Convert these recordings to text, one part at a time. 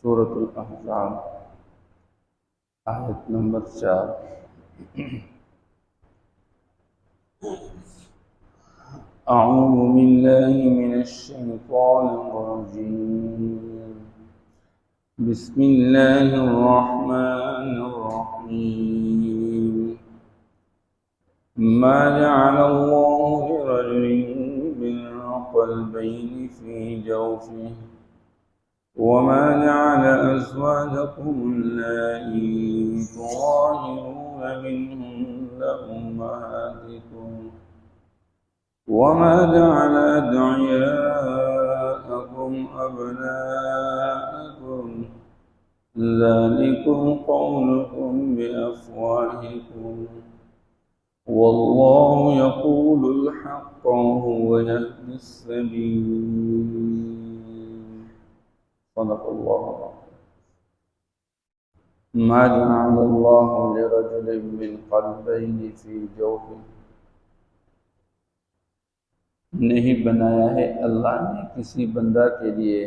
سورة الاحزاب آیت نمبر 4۔ اعوذ باللہ من الشیطان الرجیم، بسم اللہ الرحمن الرحیم۔ ما جعل اللہ لرجل من قلبین فی جوفہ وما جعل أزواجكم اللائي تظاهرون منهن أمهاتكم وما جعل أدعياءكم أبناءكم ذلكم قولكم بأفواهكم والله يقول الحق وهو يهدي السبيل۔ صدق اللہ العظیم۔ ما جعل اللہ لرجل من قلبین فی جوفہ، نہیں بنایا ہے اللہ نے کسی بندہ کے لیے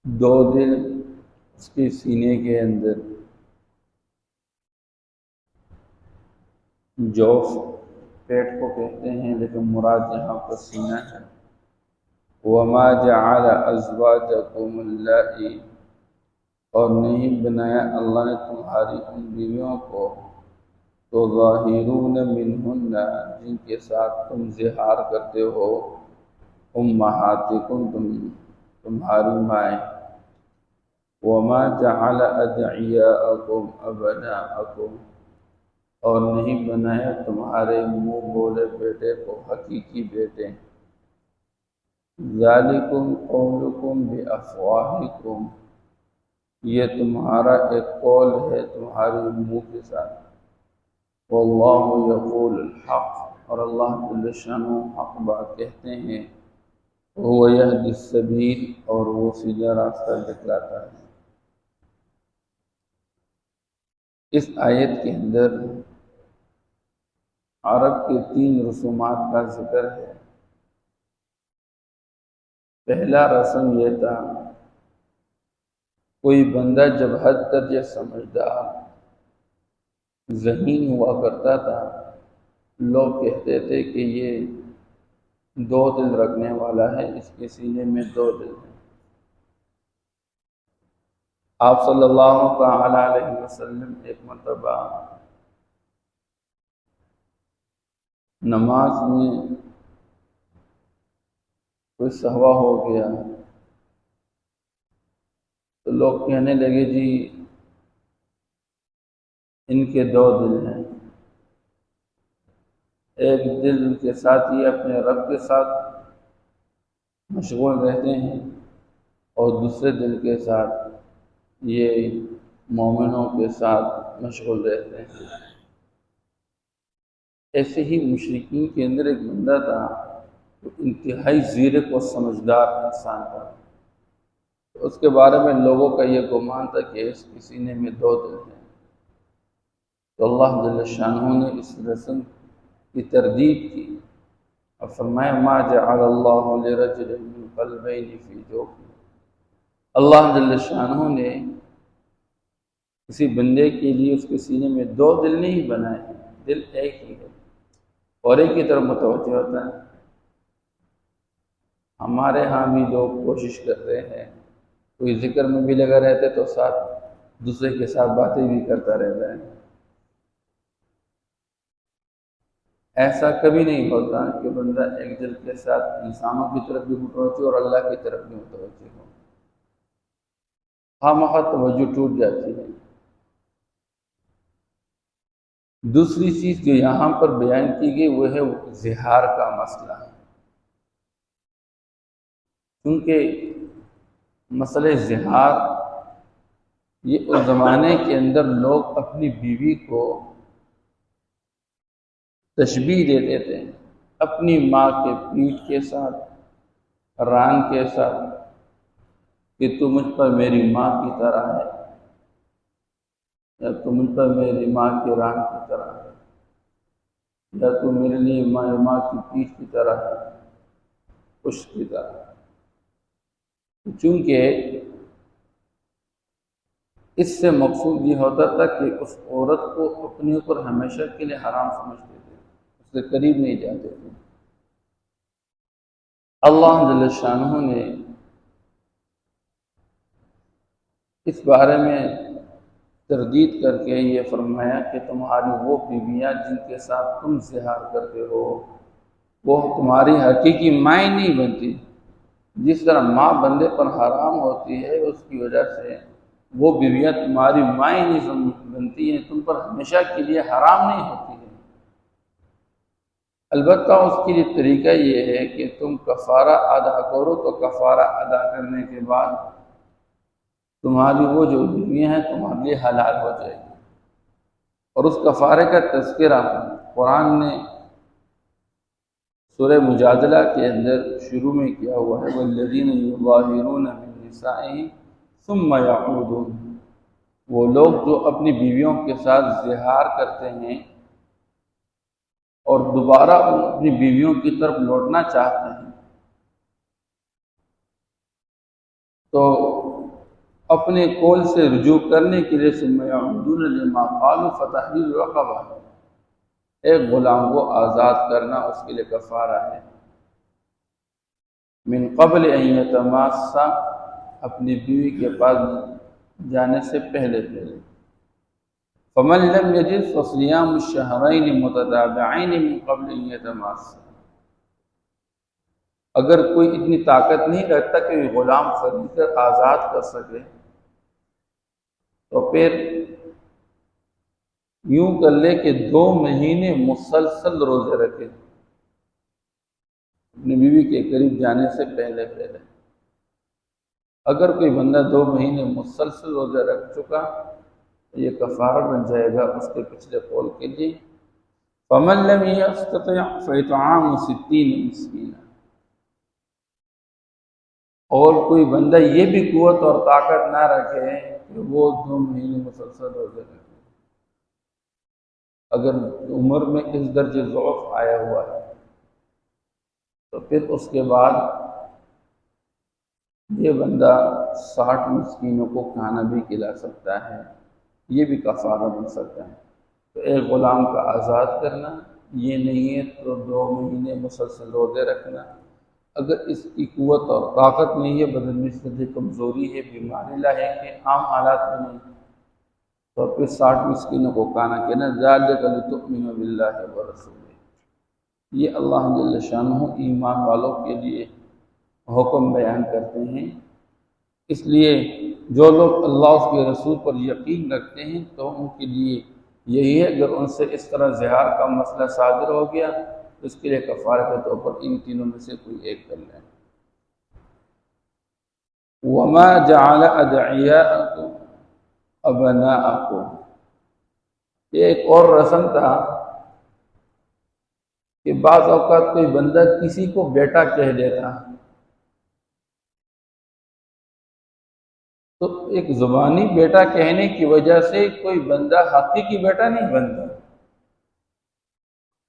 دو دل اس کے سینے کے اندر۔ جوف پیٹ کو کہتے ہیں لیکن مراد یہاں پر سینہ ہے۔ وما جعل ازواجکم اللائی، اور نہیں بنایا اللہ نے تمہاری ان بیویوں کو تظاہرون منہن، جن کے ساتھ تم زہار کرتے ہو، امہاتکم، تمہاری مائیں۔ وما جعل ادعیاءکم ابناءکم، اور نہیں بنایا تمہارے منہ بولے بیٹے کو حقیقی بیٹے۔ ذالکم قولکم بافواہکم، یہ تمہارا ایک قول ہے تمہارے منہ کے ساتھ۔ واللہ یقول الحق، اور اللہ جل شانہ حق بات کہتے ہیں۔ وہ یہدی السبیل، اور وہ سیدھا راستہ دکھلاتا ہے۔ اس آیت کے اندر عرب کے 3 رسومات کا ذکر ہے۔ پہلا رسم یہ تھا، کوئی بندہ جب حد درجہ سمجھدار ذہین ہوا کرتا تھا، لوگ کہتے تھے کہ یہ 2 دل رکھنے والا ہے، اس کے سینے میں 2 دل ہیں۔ آپ صلی اللہ تعالی علیہ وسلم ایک مرتبہ نماز میں کوئی سہوا ہو گیا تو لوگ کہنے لگے جی ان کے 2 دل ہیں، ایک دل کے ساتھ یہ اپنے رب کے ساتھ مشغول رہتے ہیں اور دوسرے دل کے ساتھ یہ مومنوں کے ساتھ مشغول رہتے ہیں۔ ایسے ہی مشرکین کے اندر ایک بندہ تھا، وہ انتہائی زیرک و سمجھدار انسان تھا۔ اس کے بارے میں لوگوں کا یہ گمان تھا کہ اس کے سینے میں 2 دل ہیں۔ تو اللہ جل شانہ نے اس رسم کی تردید کی اور فرمایا ما جعل اللہ لرجل من قلبین فی جوفہ، اللہ جل شانہ نے کسی بندے کے لیے اس کے سینے میں 2 دل نہیں بنائے ہیں، دل ایک ہی ہے اور ایک کی طرف متوجہ ہوتا ہے۔ ہمارے ہاں بھی لوگ کوشش کرتے ہیں، کوئی ذکر میں بھی لگا رہتا ہے تو ساتھ دوسرے کے ساتھ باتیں بھی کرتا رہتا ہے۔ ایسا کبھی نہیں ہوتا کہ بندہ ایک دل کے ساتھ انسانوں کی طرف بھی متوجہ اور اللہ کی طرف بھی متوجہ ہو، خواہ توجہ ٹوٹ جاتی ہے۔ دوسری چیز جو یہاں پر بیان کی گئی وہ ہے زہار کا مسئلہ، کیونکہ مسئلہ زہار یہ اس زمانے کے اندر لوگ اپنی بیوی کو تشبیہ دیتے تھے اپنی ماں کے پیٹھ کے ساتھ، ران کے ساتھ، کہ تو مجھ پر میری ماں کی طرح ہے، یا تو مجھ پر میری ماں کی ران کی طرح ہے، یا تو میرے لیے ماں کی پیٹھ کی طرح ہے، پشت کی طرح ہے۔ چونکہ اس سے مقصود یہ ہوتا تھا کہ اس عورت کو اپنے اوپر ہمیشہ کے لیے حرام سمجھتے تھے، اس کے قریب نہیں جاتے تھے۔ اللہ جل شانہ نے اس بارے میں تردید کر کے یہ فرمایا کہ تمہاری وہ بیویاں جن کے ساتھ تم زہار کرتے ہو وہ تمہاری حقیقی مائیں نہیں بنتی۔ جس طرح ماں بندے پر حرام ہوتی ہے اس کی وجہ سے وہ بیویاں تمہاری مائیں نہیں بنتی ہیں، تم پر ہمیشہ کے لیے حرام نہیں ہوتی ہیں۔ البتہ اس کے لیے طریقہ یہ ہے کہ تم کفارہ ادا کرو، تو کفارہ ادا کرنے کے بعد تمہاری وہ جو بیویاں ہیں تمہارے لیے حلال ہو جائے گی۔ اور اس کفارے کا تذکرہ قرآن نے سورہ مجادلہ کے اندر شروع میں کیا ہوا ہے، وَالَّذِينَ يُظَاهِرُونَ مِن نِّسَائِهِمْ ثُمَّ يَعُودُونَ، وہ لوگ جو اپنی بیویوں کے ساتھ زہار کرتے ہیں اور دوبارہ اپنی بیویوں کی طرف لوٹنا چاہتے ہیں، تو اپنے قول سے رجوع کرنے کے لیے ثم يعودون لما قالوا فتحرير رقبہ، ایک غلام کو آزاد کرنا اس کے لیے کفارہ ہے، من قبل ان یتماسا، اپنی بیوی کے پاس جانے سے پہلے۔ فمن لم یجد فصیام الشہرین متتابعین من قبل ان یتماسا، اگر کوئی اتنی طاقت نہیں رکھتا کہ غلام خرید کر آزاد کر سکے تو پھر یوں کر لے کہ 2 مہینے مسلسل روزے رکھے اپنی بیوی کے قریب جانے سے پہلے۔ اگر کوئی بندہ 2 مہینے مسلسل روزے رکھ چکا تو یہ کفارہ بن جائے گا اس کے پچھلے قول کے لیے۔ فمن لم یستطع فاطعام 60 مسکینا، اور کوئی بندہ یہ بھی قوت اور طاقت نہ رکھے کہ وہ 2 مہینے مسلسل روزے رکھے، اگر عمر میں اس درجے ضعف آیا ہوا ہے تو پھر اس کے بعد یہ بندہ 60 مسکینوں کو کھانا بھی کھلا سکتا ہے، یہ بھی کفارہ بن سکتا ہے۔ تو ایک غلام کا آزاد کرنا یہ نہیں ہے تو 2 مہینے مسلسل روزے رکھنا، اگر اس کی قوت اور طاقت نہیں ہے، بدن میں شدید کمزوری ہے، بیماری لاحق ہے، عام حالات میں نہیں، تو پھر 60 مسکینوں کو کھانا کہنا۔ ذَلِكَ لِتُؤْمِنُوا بِاللَّهِ وَرَسُولِهِ، یہ اللہ جل شانہ ایمان والوں کے لیے حکم بیان کرتے ہیں۔ اس لیے جو لوگ اللہ اس کے رسول پر یقین رکھتے ہیں تو ان کے لیے یہی ہے، اگر ان سے اس طرح زہار کا مسئلہ صادر ہو گیا تو اس کے لیے کفارہ کے طور پر ان تینوں میں سے کوئی ایک کر لیں۔ وَمَا جَعَلَ أَدْعِيَاءَكُمْ أَبْنَاءَكُمْ، یہ ایک اور رسم تھا کہ بعض اوقات کوئی بندہ کسی کو بیٹا کہہ دیتا تو ایک زبانی بیٹا کہنے کی وجہ سے کوئی بندہ حقیقی بیٹا نہیں بنتا،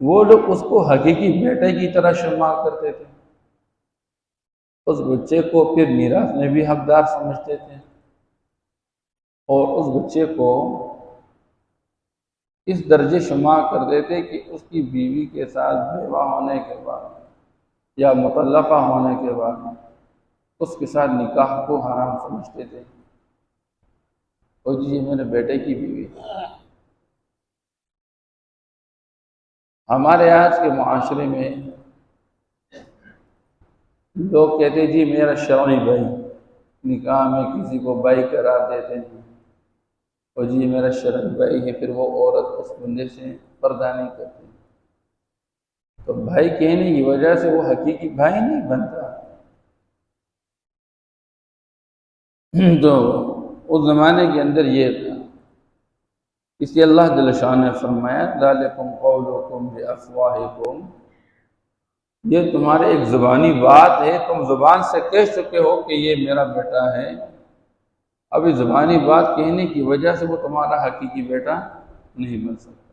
وہ لوگ اس کو حقیقی بیٹے کی طرح شمار کرتے تھے، اس بچے کو پھر میراث میں بھی حقدار سمجھتے تھے، اور اس بچے کو اس درجے شمار کر دیتے کہ اس کی بیوی کے ساتھ بیوہ ہونے کے بعد یا مطلقہ ہونے کے بعد اس کے ساتھ نکاح کو حرام سمجھتے تھے۔ اور جی یہ میرے بیٹے کی بیوی ہے۔ ہمارے آج کے معاشرے میں لوگ کہتے ہیں جی میرا شرعی بھائی، نکاح میں کسی کو بھائی قرار دیتے ہیں، اور جی میرا شرعی بھائی ہے، پھر وہ عورت اس بندے سے پردہ نہیں کرتی، تو بھائی کہنے کی وجہ سے وہ حقیقی بھائی نہیں بنتا۔ تو اس زمانے کے اندر یہ تھا، اس لیے اللہ جل شانہ نے فرمایا ذَلِكُمْ قَوْلُكُمْ بِأَفْوَاهِكُمْ، یہ تمہارے ایک زبانی بات ہے، تم زبان سے کہہ چکے ہو کہ یہ میرا بیٹا ہے، اب اس زبانی بات کہنے کی وجہ سے وہ تمہارا حقیقی بیٹا نہیں بن سکتا۔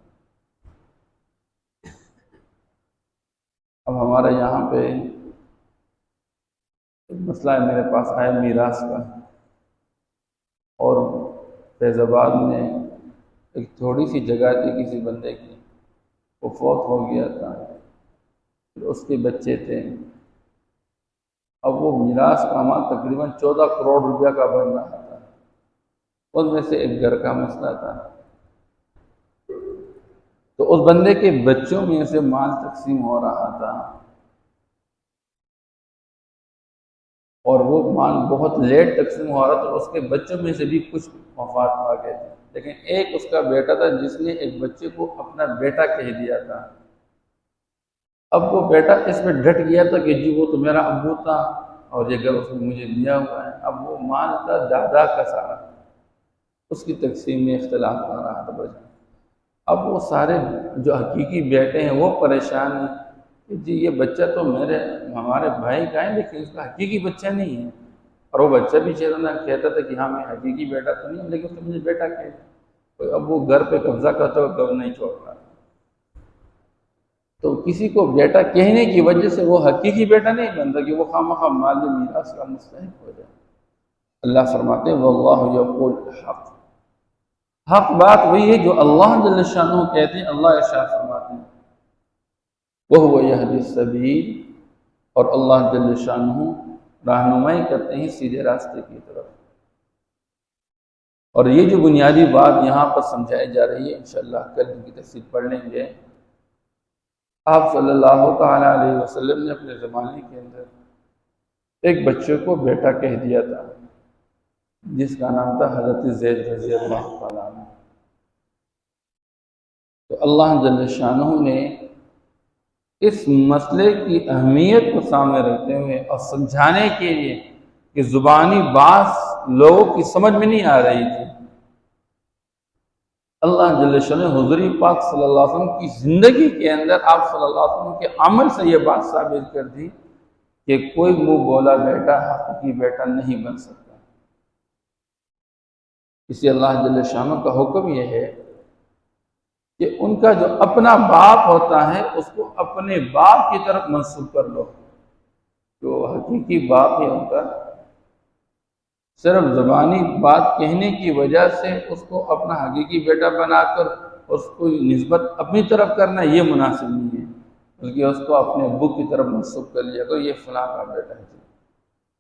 اب ہمارے یہاں پہ ایک مسئلہ ہے، میرے پاس آیا میراث کا، اور فیض آباد میں ایک تھوڑی سی جگہ تھی کسی بندے کی، وہ فوت ہو گیا تھا، پھر اس کے بچے تھے، اب وہ میراث کا مال تقریباً 14 کروڑ روپیہ کا بن رہا تھا، اس میں سے ایک گھر کا مسئلہ تھا، تو اس بندے کے بچوں میں سے مال تقسیم ہو رہا تھا، اور وہ مال بہت لیٹ تقسیم ہو رہا تھا، اس کے بچوں میں سے بھی کچھ وفات پا گئے تھے، لیکن ایک اس کا بیٹا تھا جس نے ایک بچے کو اپنا بیٹا کہہ دیا تھا۔ اب وہ بیٹا اس میں ڈٹ گیا تھا کہ جی وہ تو میرا ابو تھا اور یہ گھر اس نے مجھے دیا ہوا ہے۔ اب وہ مال کا دادا کا سارا، اس کی تقسیم میں اختلاف آ رہا تھا بچہ۔ اب وہ سارے جو حقیقی بیٹے ہیں وہ پریشان ہیں کہ جی یہ بچہ تو ہمارے بھائی کا ہے لیکن اس کا حقیقی بچہ نہیں ہے، اور وہ بچہ بھی کہتا تھا کہ ہاں میں حقیقی بیٹا تو نہیں ہوں لیکن اس نے مجھے بیٹا کہہ، اب وہ گھر پہ قبضہ کرتا ہوا کب نہیں چھوڑ رہا۔ تو کسی کو بیٹا کہنے کی وجہ سے وہ حقیقی بیٹا نہیں بنتا کہ وہ خواہ مال میراث کا مستحق ہو جائے۔ اللہ فرماتے ہیں واللہ یقول الحق، حق بات وہی ہے جو اللہ جل شانہ کہتے ہیں۔ اللہ ارشاد فرماتے ہیں وَهُوَ يَهْدِي السَّبِيلَ، اور اللہ جل شانہ رہنمائی کرتے ہیں سیدھے راستے کی طرف۔ اور یہ جو بنیادی بات یہاں پر سمجھائی جا رہی ہے انشاءاللہ کل کی تفصیل پڑھ لیں گے۔ آپ صلی اللہ تعالیٰ علیہ وسلم نے اپنے زمانے کے اندر ایک بچے کو بیٹا کہہ دیا تھا جس کا نام تھا حضرت زید رضی اللہ تعالیٰ عنہ۔ تو اللہ جل شانہ نے اس مسئلے کی اہمیت کو سامنے رکھتے ہوئے اور سمجھانے کے لیے کہ زبانی بات لوگوں کی سمجھ میں نہیں آ رہی تھی، اللہ جل شانہ حضور پاک صلی اللہ علیہ وسلم کی زندگی کے اندر آپ صلی اللہ علیہ وسلم کے عمل سے یہ بات ثابت کر دی کہ کوئی منہ بولا بیٹا حقیقی بیٹا نہیں بن سکتا۔ اسی اللہ جل شانہ کا حکم یہ ہے کہ ان کا جو اپنا باپ ہوتا ہے اس کو اپنے باپ کی طرف منسوب کر لو، جو حقیقی باپ ہے ان کا صرف زبانی بات کہنے کی وجہ سے اس کو اپنا حقیقی بیٹا بنا کر اس کو نسبت اپنی طرف کرنا یہ مناسب نہیں ہے، بلکہ اس کو اپنے ابو کی طرف منسوب کر لیا تو یہ فلاں کا بیٹا ہے۔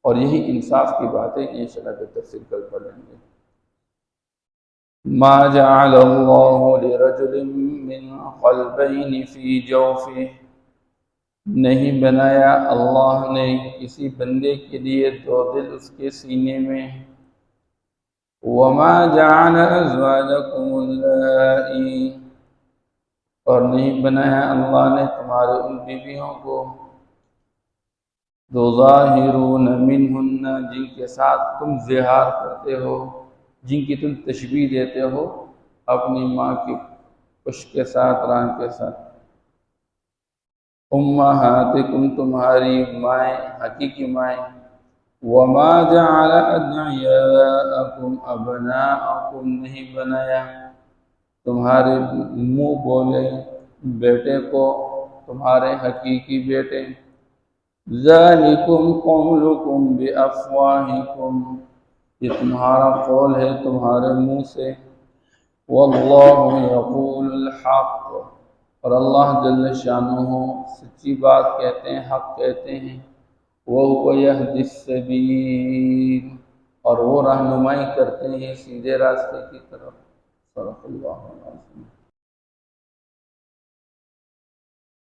اور یہی انصاف کی بات ہے، انشاءاللہ کی تفصیل کل پڑھ لیں گے۔ ما جعل اللہ لرجل من قلبین فی جوفہ، نہیں بنایا اللہ نے کسی بندے کے لیے دو دل اس کے سینے میں۔ وما جعل ازواجکم اللائی، اور نہیں بنایا اللہ نے تمہارے ان بیویوں کو تظاہرون منہن، جن کے ساتھ تم زہار کرتے ہو، جن کی تم تشبیہ دیتے ہو اپنی ماں کی پشت کے ساتھ، ران کے ساتھ۔ امہاتکم، تمہاری مائیں، حقیقی مائیں۔ وما جعل ادعیاءکم ابناءکم، نہیں بنایا تمہارے منہ بولے بیٹے کو تمہارے حقیقی بیٹے۔ ذالکم قولکم بافواہکم، یہ تمہارا قول ہے تمہارے منہ سے۔ واللہ یقول الحق، اور اللہ جل شانہ سچی بات کہتے ہیں، حق کہتے ہیں۔ وَهُوَ يَهْدِي السَّبِيلَ، اور وہ رہنمائی کرتے ہیں سیدھے راستے کی طرف۔ صدق اللہ العظیم۔